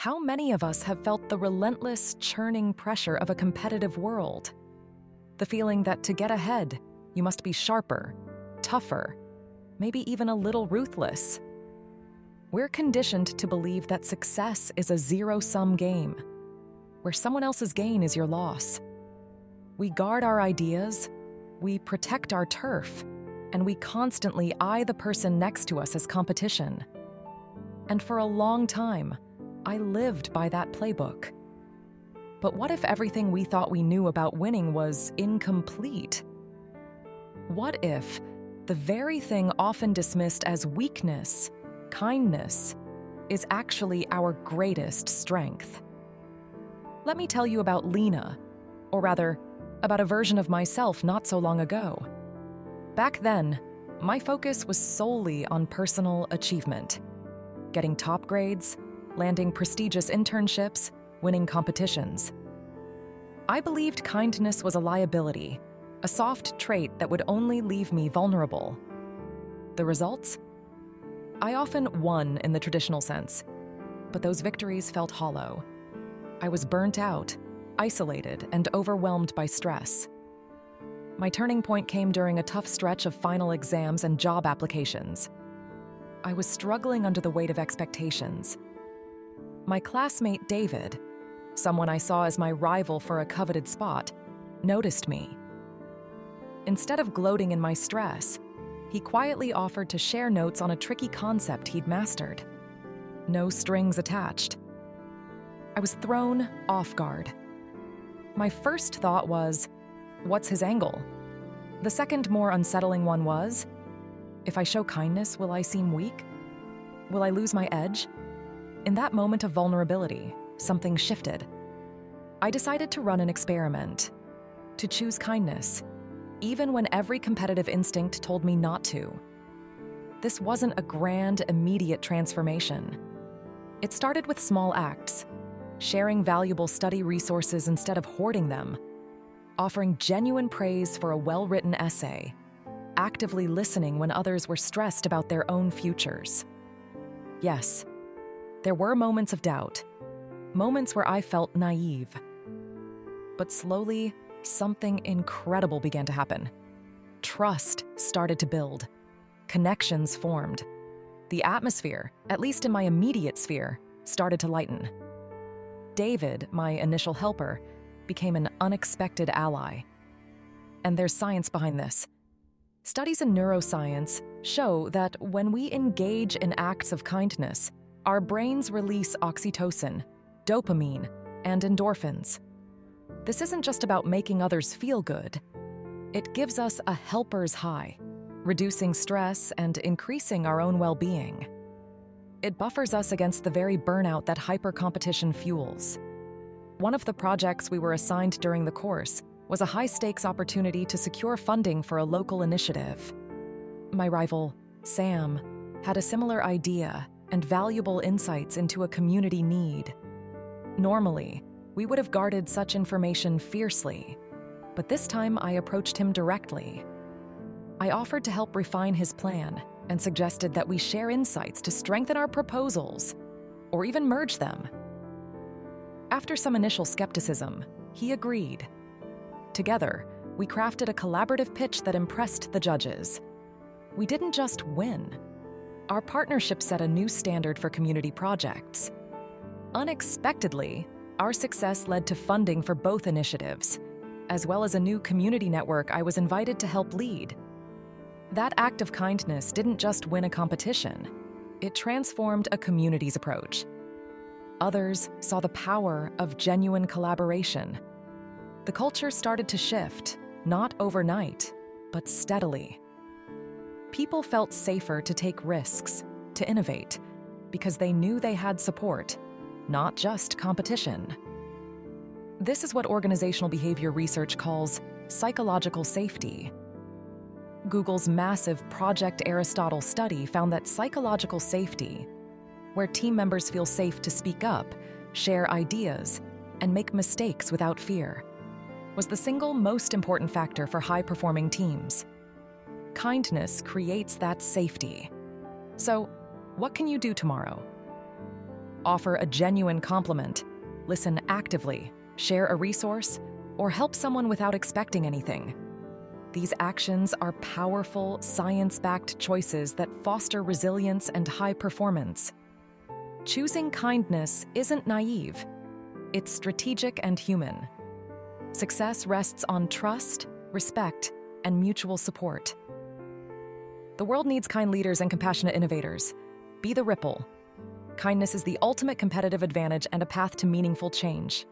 How many of us have felt the relentless, churning pressure of a competitive world? The feeling that to get ahead, you must be sharper, tougher, maybe even a little ruthless. We're conditioned to believe that success is a zero-sum game, where someone else's gain is your loss. We guard our ideas, we protect our turf, and we constantly eye the person next to us as competition. And for a long time, I lived by that playbook. But what if everything we thought we knew about winning was incomplete? What if the very thing often dismissed as weakness, kindness, is actually our greatest strength? Let me tell you about Lena, or rather, about a version of myself not so long ago. Back then, my focus was solely on personal achievement, getting top grades, landing prestigious internships, winning competitions. I believed kindness was a liability, a soft trait that would only leave me vulnerable. The results? I often won in the traditional sense, but those victories felt hollow. I was burnt out, isolated, and overwhelmed by stress. My turning point came during a tough stretch of final exams and job applications. I was struggling under the weight of expectations. My classmate David, someone I saw as my rival for a coveted spot, noticed me. Instead of gloating in my stress, he quietly offered to share notes on a tricky concept he'd mastered. No strings attached. I was thrown off guard. My first thought was, what's his angle? The second, more unsettling one was, if I show kindness, will I seem weak? Will I lose my edge? In that moment of vulnerability, something shifted. I decided to run an experiment, to choose kindness, even when every competitive instinct told me not to. This wasn't a grand, immediate transformation. It started with small acts, sharing valuable study resources instead of hoarding them, offering genuine praise for a well-written essay, actively listening when others were stressed about their own futures. Yes, there were moments of doubt, moments where I felt naive. But slowly, something incredible began to happen. Trust started to build. Connections formed. The atmosphere, at least in my immediate sphere, started to lighten. David, my initial helper, became an unexpected ally. And there's science behind this. Studies in neuroscience show that when we engage in acts of kindness, our brains release oxytocin, dopamine, and endorphins. This isn't just about making others feel good. It gives us a helper's high, reducing stress and increasing our own well-being. It buffers us against the very burnout that hyper-competition fuels. One of the projects we were assigned during the course was a high-stakes opportunity to secure funding for a local initiative. My rival, Sam, had a similar idea and valuable insights into a community need. Normally, we would have guarded such information fiercely, but this time I approached him directly. I offered to help refine his plan and suggested that we share insights to strengthen our proposals, or even merge them. After some initial skepticism, he agreed. Together, we crafted a collaborative pitch that impressed the judges. We didn't just win. Our partnership set a new standard for community projects. Unexpectedly, our success led to funding for both initiatives, as well as a new community network I was invited to help lead. That act of kindness didn't just win a competition, it transformed a community's approach. Others saw the power of genuine collaboration. The culture started to shift, not overnight, but steadily. People felt safer to take risks, to innovate, because they knew they had support, not just competition. This is what organizational behavior research calls psychological safety. Google's massive Project Aristotle study found that psychological safety, where team members feel safe to speak up, share ideas, and make mistakes without fear, was the single most important factor for high-performing teams. Kindness creates that safety. So, what can you do tomorrow? offer a genuine compliment, listen actively, share a resource, or help someone without expecting anything. These actions are powerful, science-backed choices that foster resilience and high performance. Choosing kindness isn't naive. It's strategic and human. Success rests on trust, respect, and mutual support. The world needs kind leaders and compassionate innovators. Be the ripple. Kindness is the ultimate competitive advantage and a path to meaningful change.